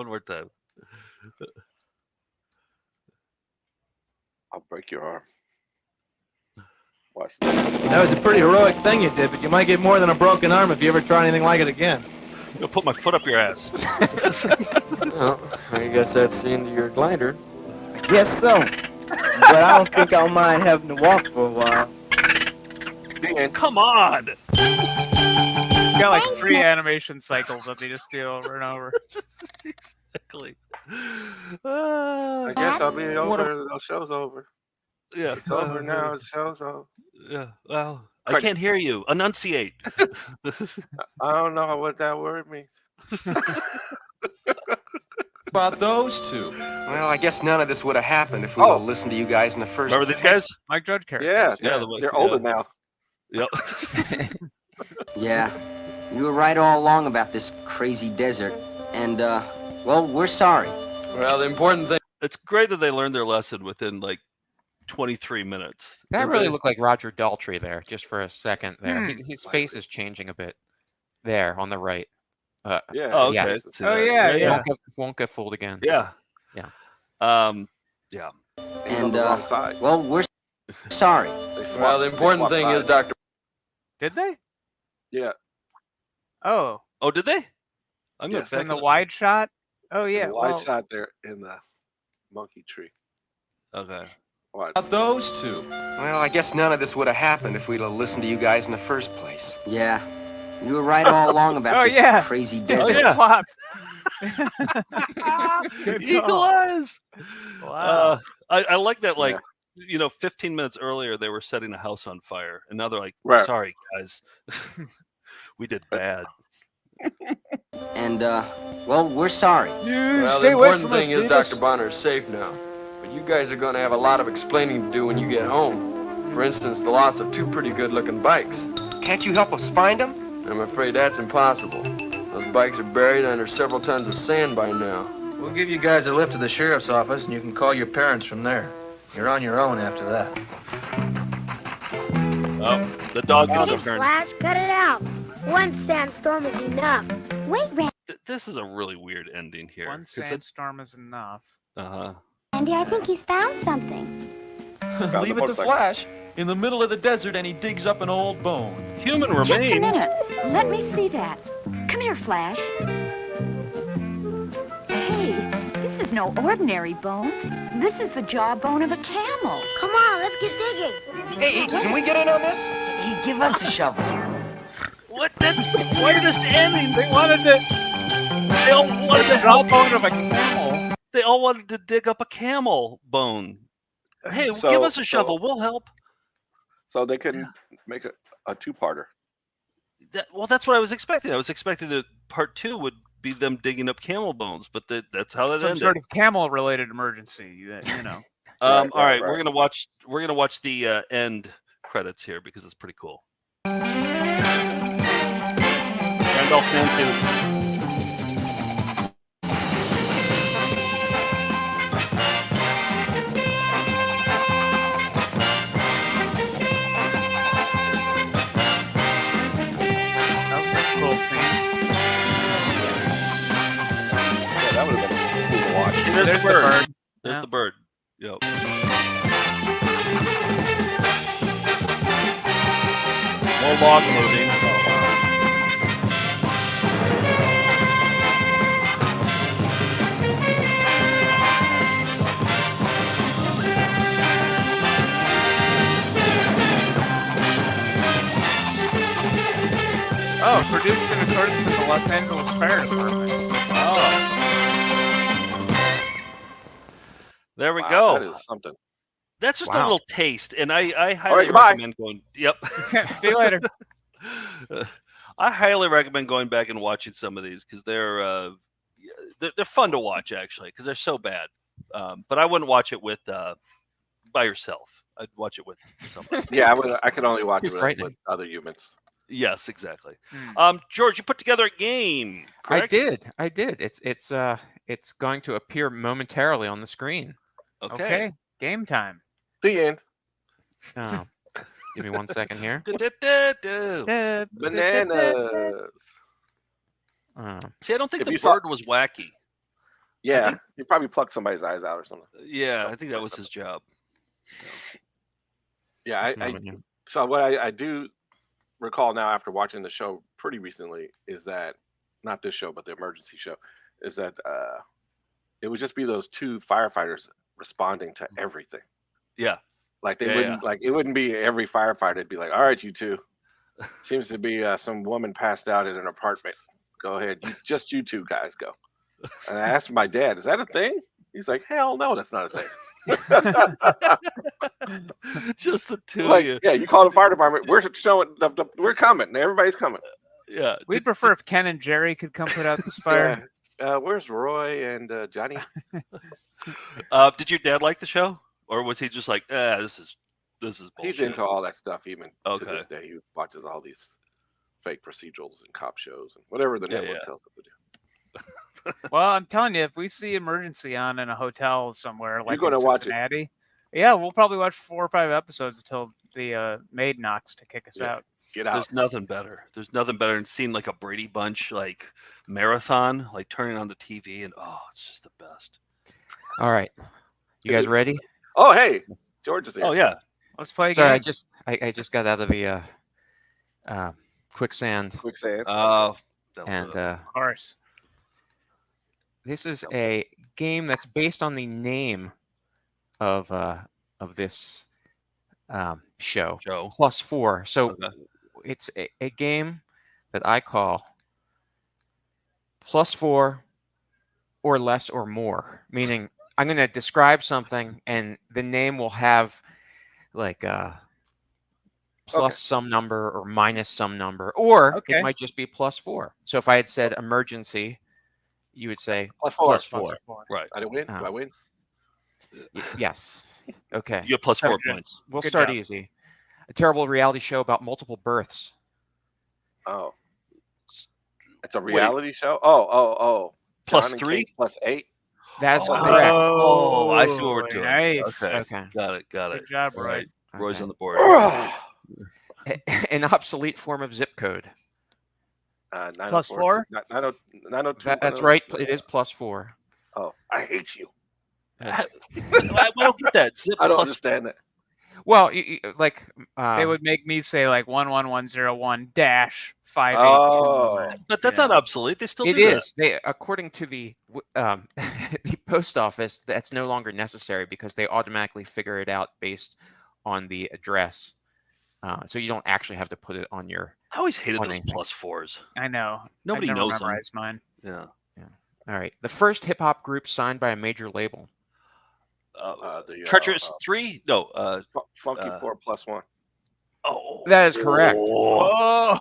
I'll break your arm. Watch that. That was a pretty heroic thing you did, but you might get more than a broken arm if you ever try anything like it again. I'll put my foot up your ass. Well, I guess that's the end of your glider. Guess so. But I don't think I'll mind having to walk for a while. Come on. It's got like 3 animation cycles that they just do over and over. Exactly. I guess I'll be over. The show's over. Yeah. It's over now. The show's over. Yeah. Well, I can't hear you. Enunciate. I don't know what that word means. About those two. Well, I guess none of this would have happened if we would have listened to you guys in the first Remember these guys? Mike Judge characters. Yeah, Yeah, they're older now. Yep. Yeah, you were right all along about this crazy desert. And, well, we're sorry. Well, the important thing. It's great that they learned their lesson within like 23 minutes. That really looked like Roger Daltrey there, just for a second there. Hmm. His face is changing a bit there on the right. Yeah. Oh, okay. Yeah. Oh, yeah. Won't get fooled again. Yeah. Yeah. Yeah. He's on the wrong side. Well, we're sorry. Well, the important thing is, Dr. Did they? Yeah. Oh. Oh, did they? I'm Yes. gonna In the wide shot? Oh, yeah. The wide well, shot there in the monkey tree. Okay. Watch. About those two. Well, I guess none of this would have happened if we'd have listened to you guys in the first place. Yeah, You were right all along about this yeah. crazy They desert. swapped. Eagle eyes. Wow. I like that. Like, Yeah. 15 minutes earlier they were setting a house on fire, and now they're like, Right. "Sorry, guys, we did bad." And, well, we're sorry. Well, the important thing is Dr. Bonner is safe now. But you guys are going to have a lot of explaining to do when you get home. For instance, the loss of 2 pretty good-looking bikes. Can't you help us find them? I'm afraid that's impossible. Those bikes are buried under several tons of sand by now. We'll give you guys a lift to the sheriff's office, and you can call your parents from there. You're on your own after that. Oh, the dog gets Hey, a turn. Flash, cut it out. One sandstorm is enough. Wait, Randy. This is a really weird ending here. One sandstorm is enough. Uh-huh. Randy, I think he's found something. Leave it to Flash. In the middle of the desert, and he digs up an old bone. Human Just a remains. minute. Let me see that. Come here, Flash. Hey, this is no ordinary bone. This is the jawbone of a camel. Come on, let's get digging. Hey, can we get in on this? Hey, give us a shovel. What? That's the weirdest ending. They wanted to. They all wanted The to help. jawbone of a camel. They all wanted to dig up a camel bone. Hey, So- give us a so- shovel. We'll help. So they couldn't make a 2-parter. Well, that's what I was expecting. I was expecting that part 2 would be them digging up camel bones, but that's how that Some ended. sort of camel-related emergency. You know. All right, we're gonna watch the end credits here because it's pretty cool. Randolph Mantu. Cool scene. Yeah, that would have been cool to watch. See, there's the bird. There's Yeah. the bird. Yep. More log moving. Oh, produced in accordance with the Los Angeles Fire Department. Oh. There we Wow, go. That is something. That's just a Wow. little taste, and I highly right, goodbye. recommend going. Yep. See you later. I highly recommend going back and watching some of these because they're fun to watch actually because they're so bad. But I wouldn't watch it with by yourself. I'd watch it with someone. Yeah, I could only watch it with frightening. other humans. Yes, exactly. George, you put together a game. Correct? I did. It's going to appear momentarily on the screen. Okay. Game time. The end. Oh, give me 1 second here. Bananas. See, I don't think If the you saw- bird was wacky. Yeah, he probably plucked somebody's eyes out or something. Yeah, I think that was his job. Yeah, so what I do recall now after watching the show pretty recently is that not this show but the emergency show is that it would just be those 2 firefighters responding to everything. Yeah, like they wouldn't like it wouldn't be every firefighter. It'd be like, all right, you 2. Seems to be some woman passed out in an apartment. Go ahead, you 2 guys go. And I asked my dad, is that a thing? He's like, hell no, that's not a thing. Just the 2 like, of you. yeah, you call the fire department. We're showing, we're coming. Everybody's coming. Yeah, We'd prefer if Ken and Jerry could come put out this fire. Where's Roy and Johnny? Did your dad like the show, or was he just like, this is bullshit? He's into all that stuff. Even Okay. to this day, he watches all these fake procedurals and cop shows and whatever the network tells him to do. Well, I'm telling you, if we see Emergency on in a hotel somewhere like gonna in watch it. Cincinnati, yeah, we'll probably watch 4 or 5 episodes until the maid knocks to kick us out. Get out. There's nothing better. There's nothing better than seeing like a Brady Bunch like marathon, like turning on the TV, and it's just the best. All right, you guys ready? Oh, hey, George is here. Oh yeah, let's play. Sorry, again. I just got out of the quicksand. And of course. This is a game that's based on the name of this show. +4. So it's a game that I call +4 or less or more, meaning I'm going to describe something and the name will have like plus some number or minus some number, or it might just be +4. So if I had said emergency, you would say +4. Right. I win. Do I win? Yes. Okay. You get +4 points. We'll Good start job. easy. A terrible reality show about multiple births. Oh. It's a reality show? Oh. Plus John and 3? Kate +8? That's Oh. correct. Oh, I see what we're doing. Nice. Okay. Got it. Good job, All Roy. right. Roy's Okay. on the board. An obsolete form of zip code. +4? 902. That's right. It is +4. Oh, I hate you. I don't get that. Zip I don't plus- understand that. Well, They would make me say like 11101-582. Oh. But that's not obsolete. They still do It that. is. They, according to the the post office, that's no longer necessary because they automatically figure it out based on the address. So you don't actually have to put it on your. I always hated on those anything. +4s. I know. Nobody I never knows them. memorized mine. Yeah. All right. The first hip hop group signed by a major label. Treacherous 3? No. Funky 4+1. Oh. That is correct. Oh,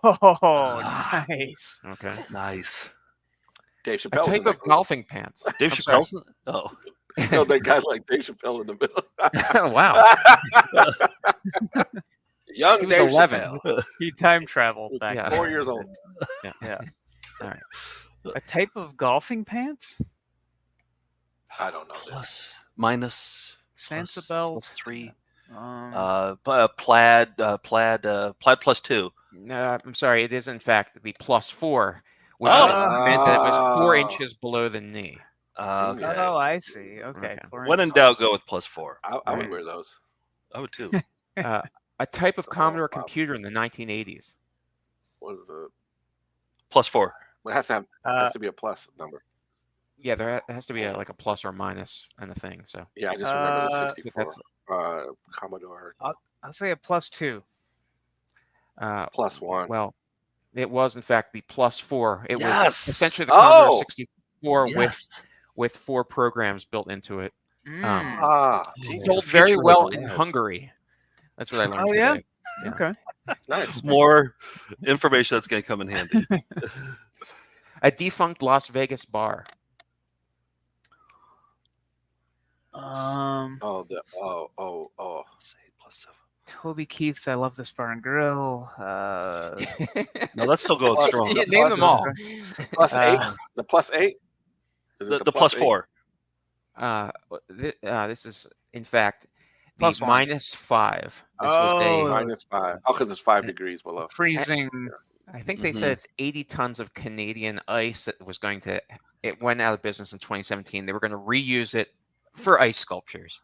nice. Okay. Nice. Dave A Chappelle. type of golfing pants. Dave I'm sorry. Chappelle's. Oh. No, that guy like Dave Chappelle in the middle. Wow. Young He was Dave 11. Chappelle. He time traveled back. Yeah. 4 years old. Yeah. All right. A type of golfing pants? I don't know. Plus, minus, Sansabelle. +3. Um, Plaid +2. No, I'm sorry. It is in fact the +4, which meant that it was 4 inches below the knee. Okay. Oh, I see. Okay. Okay. When in doubt, go with +4. I would wear those. I would too. A type of Commodore computer in the 1980s. What is it? +4. It has to be a plus number. Yeah, there has to be like a plus or minus and a thing. So Yeah, I just remember the that's- 64 Commodore. I'll say a +2. +1. Well, it was in fact the +4. It was Yes! essentially the Commodore 64 Yes. with 4 programs built into it. Geez, Sold the very future well was in alive. Hungary. That's what I learned Oh, yeah? today. Yeah. Okay. Nice. More information that's going to come in handy. A defunct Las Vegas bar. Oh. Say +7. Toby Keith's I Love This Bar and Grill. No, let's still go Plus- strong. Yeah, name them all. +8. The +8. Is it The +4. This is in fact the +1. -5. This was -5. Oh, because it's 5 degrees below. Freezing. I think they said it's 80 tons of Canadian ice that was going to. It went out of business in 2017. They were going to reuse it for ice sculptures.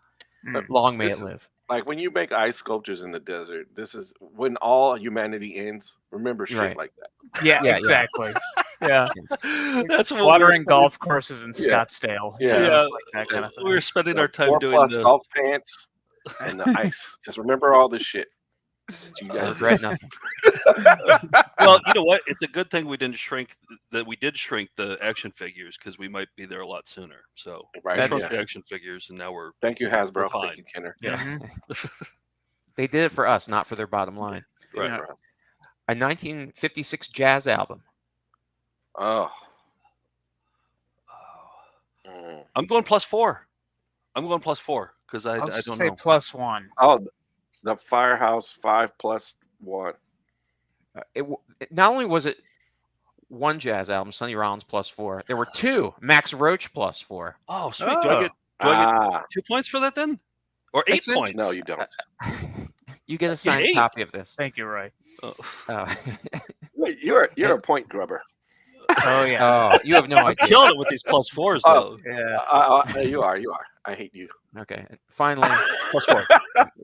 Long may This it live. Like when you make ice sculptures in the desert, this is when all humanity ends. Remember shit Right. like that. Yeah, exactly. Yeah. That's what Watering golf courses in Yeah. Scottsdale. Yeah. Like that kind of thing. We were spending our time 4+ doing the. golf pants and the ice. Just remember all this shit. that you I guys regret did. nothing. Well, you know what? It's a good thing we didn't shrink. That we did shrink the action figures because we might be there a lot sooner. So Right, we shrunk yeah. the action figures, and now we're. Thank you, we're Hasbro. fine. Thank you, Kenner. Yeah. They did it for us, not for their bottom line. Right. Yeah. A 1956 jazz album. Oh. I'm going +4. I'm going +4 because I I'll don't say know. +1. Oh, the Firehouse 5+1. Not only was it one jazz album, Sonny Rollins +4. There were 2. Max Roach +4. Oh, sweet. Do I get 2 points for that then, or 8 Essentially- points? No, you don't. You get a signed 8? copy of this. Thank you, Ray. Wait, you're a point grubber. Oh yeah. Oh, you have no I'm idea. killing it with these +4s Oh. though. Yeah. You are. I hate you. Okay. And finally, +4.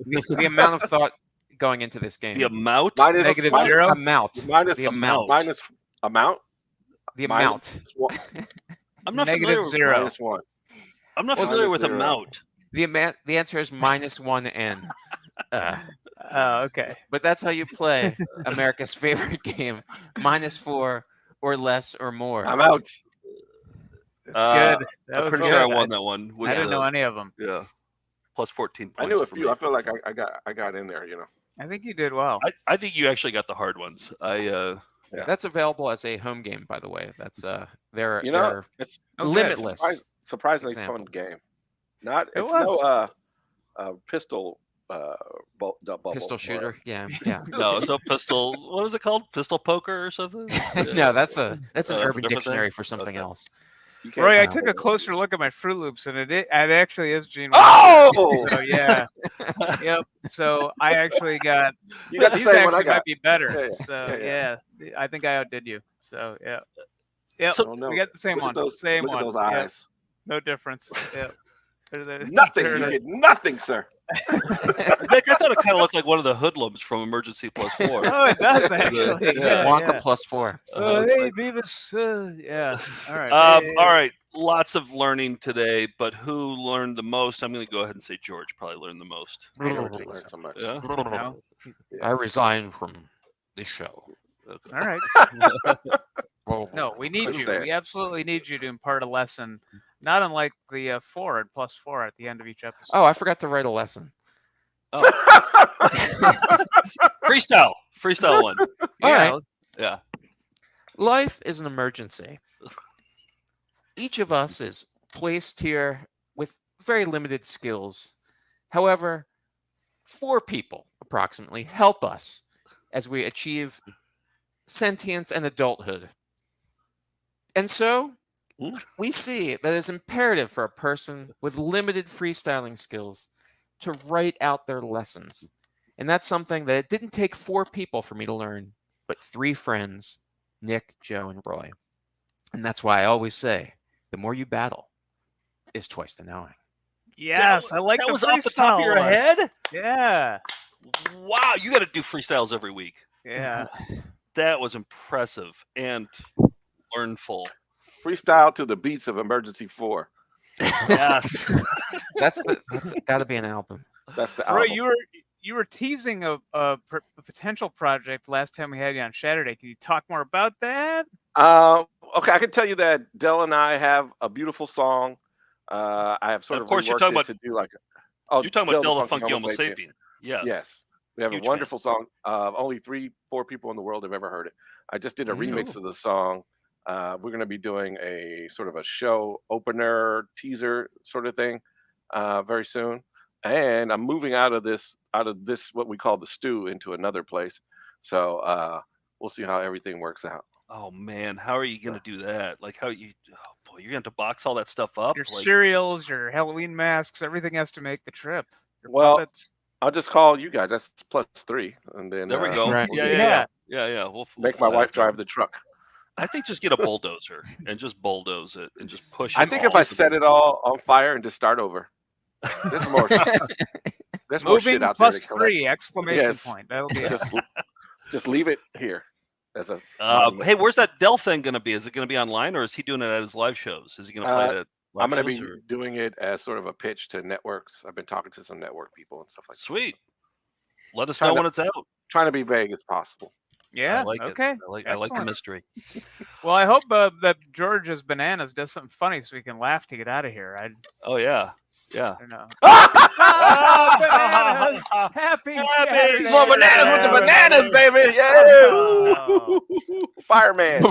the amount of thought going into this game. The amount. Minus Negative minus- 0? Amount. Minus The amount. Minus amount. The amount. Minus one. I'm not Negative familiar. 0. Minus 1. I'm not Well, familiar with minus 0. amount. The amount. The answer is -1 n. Oh, okay. But that's how you play America's favorite game: -4 or less or more. I'm out. That's good. That I'm was pretty good. sure I won that one. I didn't know any of them. Yeah. Plus 14 points. I knew a for few. me. I feel like I got in there. I think you did well. I think you actually got the hard ones. Yeah. That's available as a home game, by the way. That's they're it's limitless. Surprisingly example. fun game. Not It it's was. no pistol bubble. Pistol or- shooter. Yeah, yeah. No, it's a pistol. What is it called? Pistol poker or something? No, that's an that's a Urban different Dictionary thing? for something Okay. else. You can't- Roy, I took a closer look at my Fruit Loops, and it actually is Gene. Oh! Wilder. So yeah, yep. So I actually got. You got the these same one I actually got. might be better. Yeah. So Yeah. I think I outdid you. So yeah, yep. So, no, we got the same look one. at those, Same look one. at those Yep. eyes. No difference. Yep. Nothing. You get nothing, sir. Nick, I thought it kind of looked like one of the hoodlums from Emergency Plus 4. Oh, it does actually. Yeah. Wonka +4. Hey, Beavis. Yeah. All right. All right. Lots of learning today, but who learned the most? I'm going to go ahead and say George probably learned the most. Learned so much. Yeah. No. I resign from this show. All right. No, we need you. Fair. We absolutely need you to impart a lesson, not unlike the 4 and +4 at the end of each episode. Oh, I forgot to write a lesson. Freestyle one. All right. Yeah. Life is an emergency. Each of us is placed here with very limited skills. However, 4 people approximately help us as we achieve sentience and adulthood. And so we see that it's imperative for a person with limited freestyling skills to write out their lessons. And that's something that it didn't take 4 people for me to learn, but 3 friends, Nick, Joe, and Roy. And that's why I always say, the more you battle is twice the knowing. Yes, I like that the was off the top of your freestyle one. head? Yeah. Wow, you got to do freestyles every week. Yeah. That was impressive and learnful. Freestyle to the beats of Emergency 4. Yes. That's got to be an album. That's the Roy, album. you were teasing a potential project last time we had you on Shaturday. Can you talk more about that? Okay, I can tell you that Del and I have a beautiful song. I have sort Of of course, you're reworked talking it about- to do like You're talking about Del Del the Funky Homo Sapien. Yes. Yes. We have Huge a wonderful song. Only 3-4 people in the world have ever heard it. I just did a remix of the song. We're going to be doing a sort of a show opener teaser sort of thing very soon. And I'm moving out of this what we call the stew into another place. So we'll see how everything works out. Oh man, how are you going to do that? Like you're going to have to box all that stuff up. Your like, cereals, your Halloween masks, everything has to make the trip. Your Well, puppets. I'll just call you guys. That's +3, and then there we go. Right. Yeah. We'll make my fly wife that down. drive the truck. I think just get a bulldozer and just bulldoze it and just push it. I think if I set it all on fire and just start over, there's more. There's more Moving shit out there. to +3 exclamation Yes. point. That'll be it. just leave it here as a. Hey, where's that Dell thing going to be? Is it going to be online or is he doing it at his live shows? Is he going to play it at live I'm going to shows, be or- doing it as sort of a pitch to networks. I've been talking to some network people and stuff like Sweet. Let us Trying know to- when it's out. Trying to be vague as possible. Yeah. I like okay. it. I like the Excellent. mystery. Well, I hope that George's Bananas does something funny so we can laugh to get out of here. I Oh yeah. Yeah. don't know. Oh, bananas! Happy Saturday! More bananas with the bananas, baby! Yeah! Oh. Fireman.